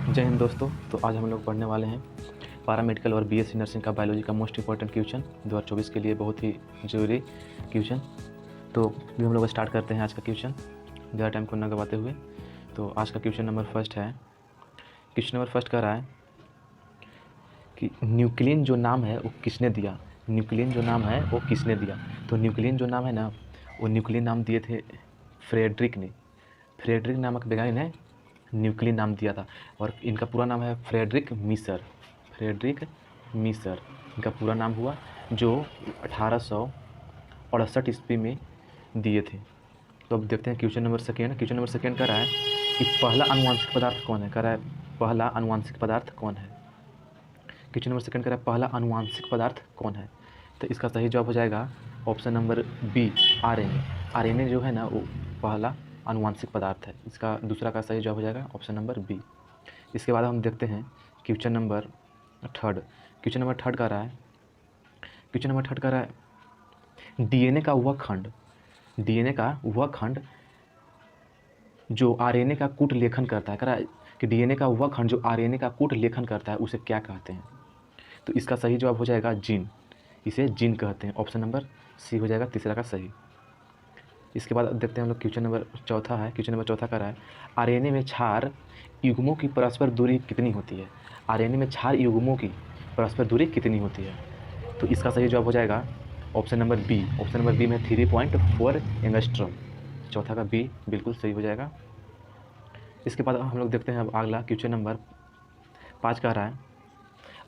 जय हिंद दोस्तों। तो आज हम लोग पढ़ने वाले हैं पारा मेडिकल और बीएससी नर्सिंग का बायोलॉजी का मोस्ट इंपॉर्टेंट क्वेश्चन 2024 के लिए बहुत ही ज़रूरी क्वेश्चन। तो भी हम लोग स्टार्ट करते हैं आज का क्वेश्चन ज़्यादा टाइम को न गवाते हुए। तो आज का क्वेश्चन नंबर फर्स्ट है। क्वेश्चन नंबर फर्स्ट कह रहा है कि न्यूक्लियन जो नाम है वो किसने दिया। न्यूक्लियन जो नाम है वो किसने दिया। तो न्यूक्लियन जो नाम है ना, वो न्यूक्लियन नाम दिए थे फ्रेडरिक ने। फ्रेडरिक नामक वैज्ञानिक ने न्यूक्लियन नाम दिया था और इनका पूरा नाम है फ्रेडरिक मीसर। फ्रेडरिक मीसर इनका पूरा नाम हुआ, जो 1868 ईस्वी में दिए थे। तो अब देखते हैं question number second. Question number second कह रहा है कि पहला आनुवांशिक पदार्थ कौन है। कह रहा है पहला आनुवांशिक पदार्थ कौन है। क्वेश्चन नंबर सेकेंड कह रहा है पहला आनुवांशिक पदार्थ कौन है। तो इसका सही जवाब हो जाएगा option number B, RNA. RNA जो है ना वो पहला आनुवांशिक पदार्थ है। इसका दूसरा का सही जवाब हो जाएगा ऑप्शन नंबर बी। इसके बाद हम देखते हैं question number third. Question number third कह रहा है डीएनए का वह खंड जो आरएनए का कूट लेखन करता है। कह रहा है कि डीएनए का वह खंड जो आरएनए का कूट लेखन करता है उसे क्या कहते हैं। तो इसका सही जवाब हो जाएगा जीन। इसे जीन कहते हैं। ऑप्शन नंबर सी हो जाएगा तीसरा का सही। इसके बाद देखते हैं हम लोग क्वेश्चन नंबर चौथा है। क्वेश्चन नंबर चौथा का रहा है आरएनए में क्षार युग्मों की परस्पर दूरी कितनी होती है। आरएनए में क्षार युग्मों की परस्पर दूरी कितनी होती है। तो इसका सही जवाब हो जाएगा option number B. Option number B में 3.4 एंगस्ट्रॉम। चौथा का बी बिल्कुल सही हो जाएगा। इसके बाद हम लोग देखते हैं अब अगला क्वेश्चन नंबर 5 का रहा है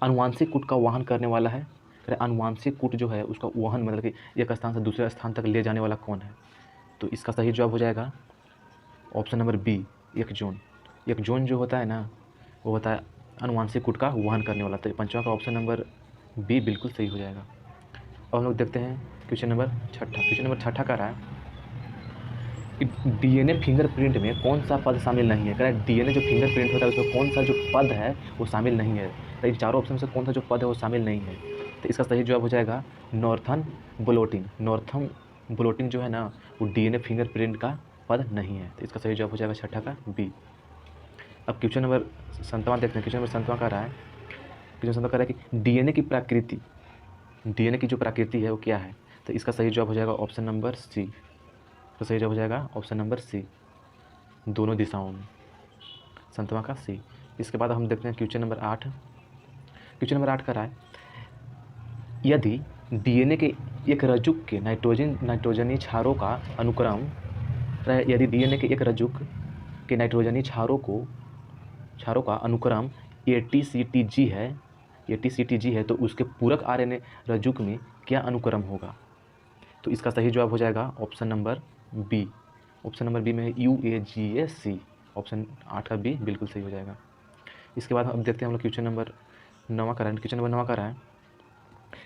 अनुवांशिक कूट का वहन करने वाला है। अनुवांशिक कूट जो है उसका वहन मतलब कि एक स्थान से दूसरे स्थान तक ले जाने वाला कौन है। तो इसका सही जवाब हो जाएगा ऑप्शन नंबर बी, एक जोन। एक जोन जो होता है ना वो होता है अनुवांशिक कूट का वहन करने वाला। तो पंचवां का ऑप्शन नंबर बी बिल्कुल सही हो जाएगा। और हम लोग देखते हैं क्वेश्चन नंबर छठा। क्वेश्चन नंबर छठा का रहा है कि डीएनए फिंगरप्रिंट में कौन सा पद शामिल नहीं है। कह रहा है डीएनए जो फिंगरप्रिंट होता है उसमें कौन सा जो पद है वो शामिल नहीं है। तो इन चारों ऑप्शन से कौन सा जो पद है वो शामिल नहीं है। तो इसका सही जवाब हो जाएगा नॉर्थन ब्लोटिंग। नॉर्थन ब्लोटिंग जो है ना वो डीएनए फिंगरप्रिंट का पद नहीं है। तो इसका सही जवाब हो जाएगा छठा का बी। अब क्वेश्चन नंबर 7वां देखते हैं। क्वेश्चन नंबर 7वां का रहा है कि डीएनए की प्रकृति, डीएनए की जो प्रकृति है वो क्या है। तो इसका सही जवाब हो जाएगा ऑप्शन नंबर सी। तो सही जवाब हो जाएगा ऑप्शन नंबर सी, दोनों दिशाओं में। 7वां का सी। इसके बाद हम देखते हैं क्वेश्चन नंबर 8। क्वेश्चन नंबर 8 का रहा है यदि डीएनए के एक रज्जुक के नाइट्रोजनी क्षारों का अनुक्रम, यदि डीएनए के एक रज्जुक के नाइट्रोजनी क्षारों का अनुक्रम ATCTG है तो उसके पूरक आरएनए रज्जुक में क्या अनुक्रम होगा। तो इसका सही जवाब हो जाएगा option number B. Option number B में UAGAC। ऑप्शन 8 का बी बिल्कुल सही हो जाएगा। इसके बाद अब देखते हैं हम लोग क्वेश्चन नंबर 9 का रहा है। क्वेश्चन नंबर 9 का रहा है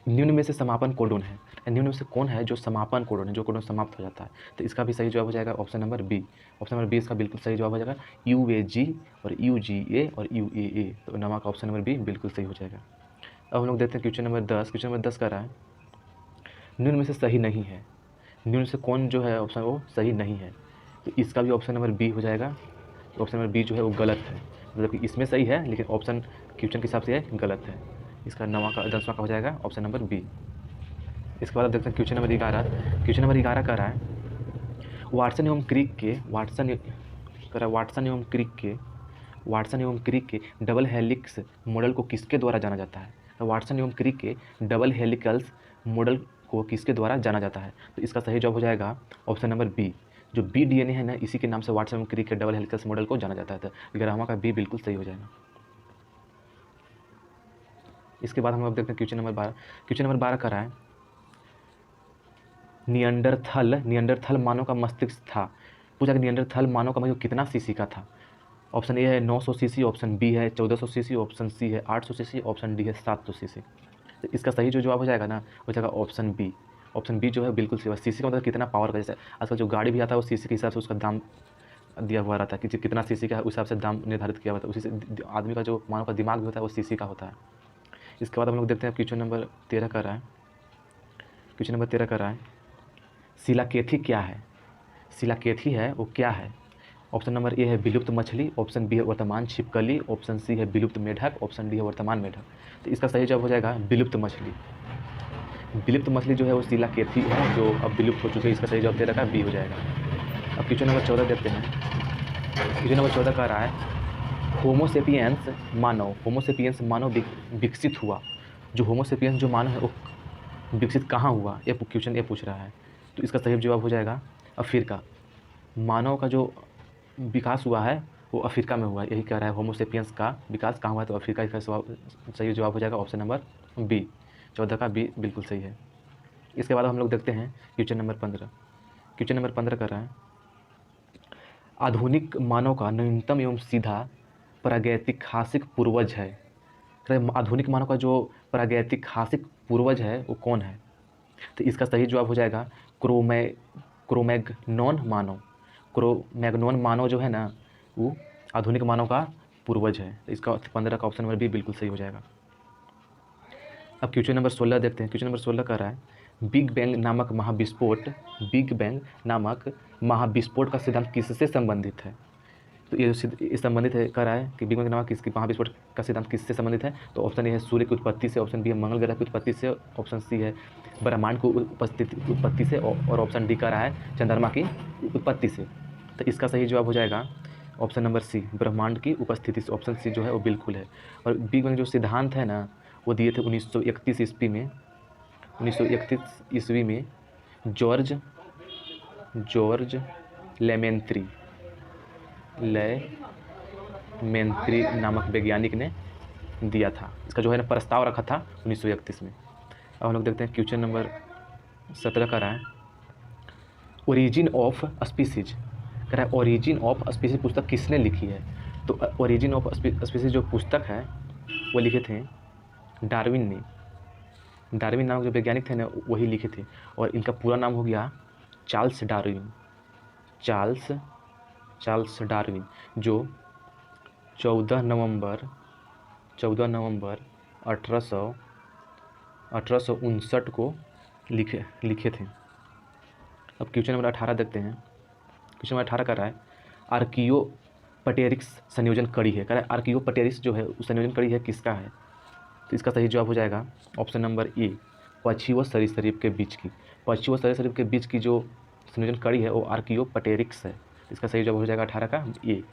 निम्न में से समापन कोडोन है। निम्न में से कौन है जो समापन कोडोन है, जो कोडोन समाप्त हो जाता है। तो इसका भी सही जवाब हो जाएगा option number B. Option number B इसका बिल्कुल सही जवाब हो जाएगा UAG और UGA और UAA। तो 9 का ऑप्शन नंबर बी बिल्कुल सही हो जाएगा। अब हम लोग देखते हैं क्वेश्चन नंबर 10। क्वेश्चन नंबर 10 का रहा है निम्न में से सही नहीं है। निम्न से कौन जो है ऑप्शन वो सही नहीं है। तो इसका भी ऑप्शन नंबर बी हो जाएगा। ऑप्शन नंबर बी जो है वो गलत है, मतलब कि इसमें सही है लेकिन ऑप्शन क्वेश्चन के हिसाब से गलत है। इसका 10वां का हो जाएगा ऑप्शन नंबर बी। इसके बाद देखते हैं क्वेश्चन नंबर 11। क्वेश्चन नंबर 11 का रहा है वाटसन एवं क्रिक के डबल हेलिक्स मॉडल को किसके द्वारा जाना जाता है। तो वाटसन एवं क्रिक के डबल हेलिकल्स मॉडल को किसके द्वारा जाना जाता है। तो इसका सही जवाब हो जाएगा ऑप्शन नंबर बी। जो बी डीएनए है ना इसी के नाम से वाटसन एवं क्रिक के डबल हेलिकल्स मॉडल को जाना जाता है। तो 11वां का बी बिल्कुल सही हो जाएगा। इसके बाद हम लोग देखते हैं क्वेश्चन नंबर 12। क्वेश्चन नंबर 12 का रहा है नियंडरथल मानव का मस्तिष्क था। पूछा कि नियंडरथल मानव का मस्तिष्क कितना सीसी का था। ऑप्शन ए है 900 सीसी, ऑप्शन बी है 1400 सीसी, ऑप्शन सी है 800 सीसी, ऑप्शन डी है 700 सीसी। तो इसका सही जो जवाब हो जाएगा ना हो जाएगा ऑप्शन बी। ऑप्शन बी जो है बिल्कुल सही। सीसी का मतलब कितना पावर का, जैसे आजकल जो गाड़ी भी आता है वो सीसी के हिसाब से उसका दाम दिया हुआ रहता है कि कितना सीसी का है उस हिसाब से दाम निर्धारित किया हुआ था। उसी से आदमी का जो मानव का दिमाग भी होता है वो सीसी का होता है। इसके बाद हम लोग देखते हैं क्वेश्चन नंबर 13 का रहा है। क्वेश्चन नंबर 13 का रहा है शिलाकेथी क्या है। शिलाकेथी है वो क्या है। ऑप्शन नंबर ए है विलुप्त मछली, ऑप्शन बी है वर्तमान छिपकली, ऑप्शन सी है विलुप्त मेढक, ऑप्शन डी है वर्तमान मेढक। तो इसका सही जवाब हो जाएगा विलुप्त मछली। विलुप्त मछली जो है वो शिलाकेथी है जो अब विलुप्त हो चुकी है। इसका सही जवाब 13 का बी हो जाएगा। अब क्वेश्चन नंबर 14 देखते हैं। क्वेश्चन नंबर 14 कह रहा है होमोसेपियंस मानव विकसित हुआ। जो होमोसेपियंस जो मानव है वो विकसित कहाँ हुआ, ये क्वेश्चन ये पूछ रहा है। तो इसका सही जवाब हो जाएगा अफ्रीका। मानव का जो विकास हुआ है वो अफ्रीका में हुआ है, यही कह रहा है। होमोसेपियंस का विकास कहाँ हुआ है, तो अफ्रीका। इसका सही जवाब हो जाएगा ऑप्शन नंबर बी। 14 का बी बिल्कुल सही है। इसके बाद हम लोग देखते हैं क्वेश्चन नंबर 15। क्वेश्चन नंबर 15 कर रहा है आधुनिक मानव का न्यूनतम एवं सीधा प्रागैतिहासिक पूर्वज है। आधुनिक मानव का जो प्रागैतिहासिक पूर्वज है वो कौन है। तो इसका सही जवाब हो जाएगा क्रोमैग्नोन मानव। क्रोमैग्नोन मानव जो है ना वो आधुनिक मानव का पूर्वज है। तो इसका 15 का ऑप्शन नंबर बी बिल्कुल सही हो जाएगा। अब क्वेश्चन नंबर 16 देखते हैं। क्वेश्चन नंबर 16 कह रहा है बिग बैंग नामक महाविस्फोट का सिद्धांत किससे संबंधित है। तो ये संबंधित है, कह रहा है कि बिग बैंग नामक किसकी महाविस्फोट का सिद्धांत किससे संबंधित है। तो ऑप्शन ए है सूर्य की उत्पत्ति से, ऑप्शन बी है मंगल ग्रह की उत्पत्ति से, ऑप्शन सी है ब्रह्मांड की उत्पत्ति से, और ऑप्शन डी कह रहा है चंद्रमा की उत्पत्ति से। तो इसका सही जवाब हो जाएगा ऑप्शन नंबर सी, ब्रह्मांड की उपस्थिति से। ऑप्शन सी जो है वो बिल्कुल है। और बिग बैंग जो सिद्धांत है ना वो दिए थे 1931 ईस्वी में। 1931 ईस्वी में जॉर्ज लेमेंत्री नामक वैज्ञानिक ने दिया था। इसका जो है ना प्रस्ताव रखा था 1931 में। अब हम लोग देखते हैं क्वेश्चन नंबर 17 का रहा है ओरिजिन ऑफ स्पीसीज। कह रहा है ओरिजिन ऑफ स्पीसीज पुस्तक किसने लिखी है। तो ओरिजिन ऑफ स्पीसीज जो पुस्तक है वो लिखे थे डार्विन ने। डार्विन नामक जो वैज्ञानिक थे ना वही लिखे थे। और इनका पूरा नाम हो गया चार्ल्स डार्विन। चार्ल्स डार्विन जो 14 नवंबर 1859 को लिखे थे। अब क्वेश्चन नंबर 18 देखते हैं। क्वेश्चन नंबर 18 कर रहा है आर्कियोपटेरिक्स संयोजन कड़ी है। कह रहा है आर्कियोपटेरिक्स जो है उस संयोजन कड़ी है किसका है। तो इसका सही जवाब हो जाएगा ऑप्शन नंबर ए, पक्षी व सरीसृप के बीच की। पक्षी व सरीसृप के बीच की जो संयोजन कड़ी है वो आर्कियोपटेरिक्स है। इसका सही जवाब हो जाएगा 18 का ए।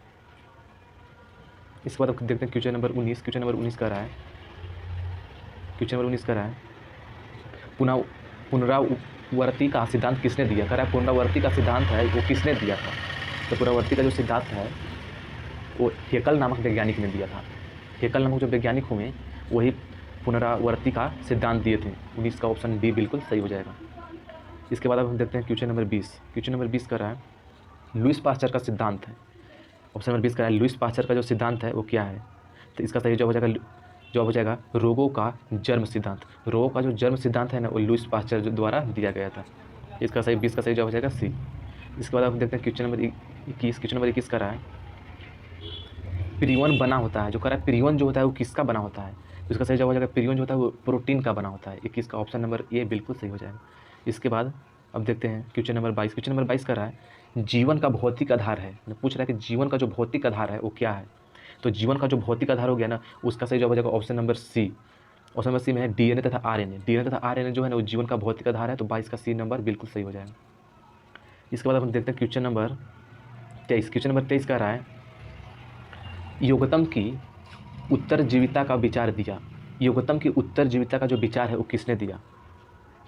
इसके बाद देखते हैं क्वेश्चन नंबर 19। क्वेश्चन नंबर 19 का रहा है पुनरावर्ती का सिद्धांत किसने दिया। कह रहा है पुनरावर्ती का सिद्धांत है वो किसने दिया था। तो पुनरावर्ती का जो सिद्धांत है वो हेकल नामक वैज्ञानिक ने दिया था। हेकल नामक जो वैज्ञानिक हुए वही पुनरावर्ती का सिद्धांत दिए थे। 19 का ऑप्शन डी बिल्कुल सही हो जाएगा। इसके बाद अब हम देखते हैं क्वेश्चन नंबर 20। क्वेश्चन नंबर 20 का रहा है लुईस पास्चर का सिद्धांत है। ऑप्शन नंबर 20 का है लुईस पास्चर का जो सिद्धांत है वो क्या है। तो इसका सही जवाब हो जाएगा रोगों का जन्म सिद्धांत। रोगों का जो जन्म सिद्धांत है ना वो लुईस पास्चर द्वारा दिया गया था। इसका सही 20 का सही जवाब हो जाएगा सी। इसके बाद हम देखते हैं क्वेश्चन नंबर 21। क्वेश्चन नंबर 21 का रहा है पिरियन बना होता है। जो कह रहा है पिरियन जो होता है वो किसका बना होता है। तो इसका सही जवाब हो जाएगा पिरियन जो होता है वो प्रोटीन का बना होता है। 21 का ऑप्शन नंबर ए बिल्कुल सही हो जाएगा। इसके बाद अब देखते हैं क्वेश्चन नंबर 22। क्वेश्चन नंबर 22 का रहा है जीवन का भौतिक आधार है। पूछ रहा है कि जीवन का जो भौतिक आधार है वो क्या है। तो जीवन का जो भौतिक आधार हो गया ना उसका सही जवाब हो जाएगा option number C. Option number C में है डीएनए तथा आरएनए। डीएनए तथा आरएनए जो है ना वो जीवन का भौतिक आधार है। तो 22 का सी नंबर बिल्कुल सही हो जाएगा। इसके बाद हम देखते हैं क्वेश्चन नंबर 23। क्वेश्चन नंबर 23 का रहा है योगतम की उत्तरजीविता का विचार दिया। योगतम की उत्तरजीविता का जो विचार है वो किसने दिया।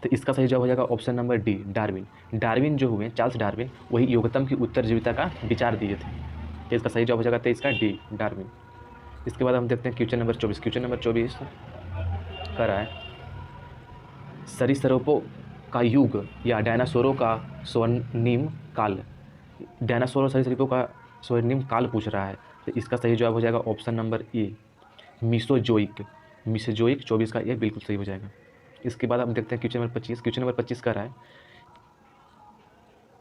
तो इसका सही जवाब हो जाएगा option number D Darwin. Darwin जो हुए चार्ल्स डार्विन वही योगतम की उत्तरजीविता का विचार दिए थे। तो इसका सही जवाब हो जाएगा 23 का डी डार्विन। इसके बाद हम देखते हैं क्वेश्चन नंबर 24। क्वेश्चन नंबर 24 का रहा है सरीसृपों का युग या डायनासोरों का स्वर्णिम काल। डायनासोर और सरीसृपों का स्वर्णिम काल पूछ रहा है। तो इसका सही जवाब हो जाएगा ऑप्शन नंबर ए मीसोजोइक। 24 का ये बिल्कुल सही हो जाएगा। इसके बाद हम देखते हैं क्वेश्चन नंबर 25। क्वेश्चन नंबर 25 का रहा है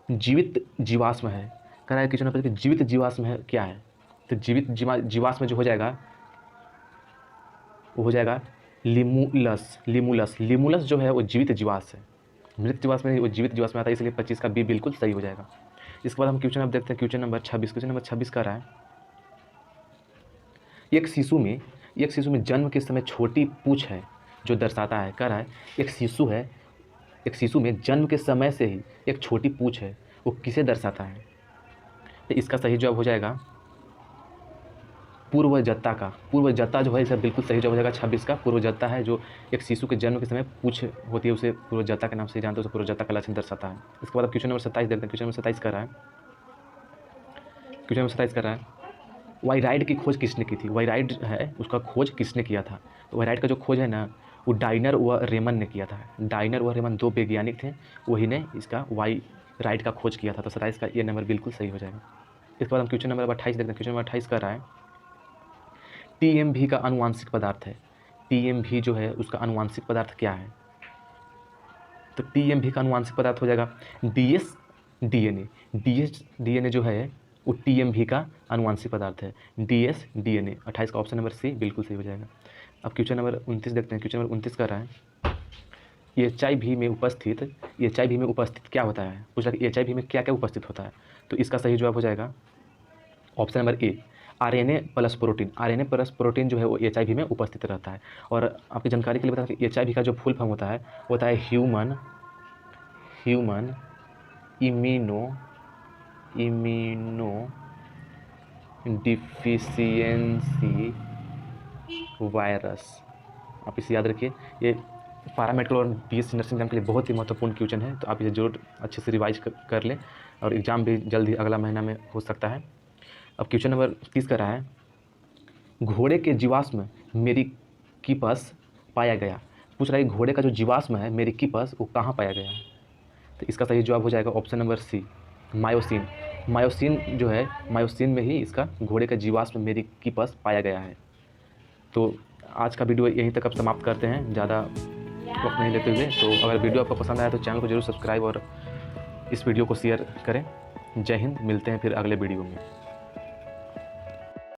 जीवित जीवाश्म है। कह रहा है क्वेश्चन नंबर 25 जीवित जीवाश्म है क्या है। तो जीवित जीवाश्म जो हो जाएगा वो हो जाएगा लिमुलस जो है वो जीवित जीवाश्म है। मृत जीवाश्म में वो जीवित जीवाश्म आता है, इसलिए 25 का बी बिल्कुल सही हो जाएगा। इसके बाद हम क्वेश्चन अब देखते हैं क्वेश्चन नंबर 26। क्वेश्चन नंबर 26 कह रहा है एक शिशु में जन्म के समय छोटी पूंछ है जो दर्शाता है। कह रहा है एक शिशु में जन्म के समय से ही एक छोटी पूंछ है, वो किसे दर्शाता है? तो इसका सही जवाब हो जाएगा पूर्वजत्ता का। पूर्वजत्ता जो है इसका बिल्कुल सही जवाब हो जाएगा 26 का। पूर्वजत्ता है जो एक शिशु के जन्म के समय पूंछ होती है, उसे पूर्वजत्ता के नाम से जानते हैं, उसे पूर्वजत्ता का लक्षण दर्शाता है। इसके बाद अब क्वेश्चन नंबर 27 देखते हैं। क्वेश्चन नंबर 27 कर रहा है वायराइड की खोज किसने की थी? वायराइड है उसका खोज किसने किया था? तो वायराइड का जो खोज है ना वो डाइनर व रेमन ने किया था। डाइनर व रेमन 2 वैज्ञानिक थे, वही ने इसका वायराइड का खोज किया था। तो 27 का ये नंबर बिल्कुल सही हो जाएगा। इसके बाद हम क्वेश्चन नंबर 28 देखते हैं। क्वेश्चन नंबर 28 कर रहा है TMV का आनुवांशिक पदार्थ है। TMV जो है उसका आनुवांशिक पदार्थ क्या है? तो TMV का आनुवांशिक पदार्थ हो जाएगा DS-DNA। DS-DNA जो है वो TMV का आनुवांशिक पदार्थ है, DS-DNA। 28 का ऑप्शन नंबर सी बिल्कुल सही हो जाएगा। अब क्वेश्चन नंबर 29 देखते हैं। क्वेश्चन नंबर 29 कर रहा है HIV में उपस्थित क्या होता है? पूछ रहा है HIV में क्या क्या उपस्थित होता है? तो इसका सही जवाब हो जाएगा option number A RNA plus protein. RNA plus protein जो है वो HIV में उपस्थित रहता है। और आपकी जानकारी के लिए बता कि HIV का जो फुल फॉर्म होता है ह्यूमन इम्यूनो डिफिशियंसी वायरस। आप इसे याद रखिए, ये पैरामेडिकल और BSc नर्सिंग एग्जाम के लिए बहुत ही महत्वपूर्ण क्वेश्चन है। तो आप इसे जरूर अच्छे से रिवाइज कर लें और एग्ज़ाम भी जल्द ही अगला महीना में हो सकता है। अब क्वेश्चन नंबर 30 कर रहा है घोड़े के जीवाश्म मेरिकिपस पाया गया। पूछ रहा है घोड़े का जो जीवाश्म है मेरिकिपस वो कहाँ पाया गया है? तो इसका सही जवाब हो जाएगा option number C myosin. Myosin में ही इसका घोड़े का जीवाश्म मेरिकिपस पाया गया है। तो आज का वीडियो यहीं तक अब समाप्त करते हैं, ज़्यादा वक्त नहीं लेते हुए। तो अगर वीडियो आपको पसंद आया तो चैनल को जरूर सब्सक्राइब और इस वीडियो को शेयर करें। जय हिंद, मिलते हैं फिर अगले वीडियो में।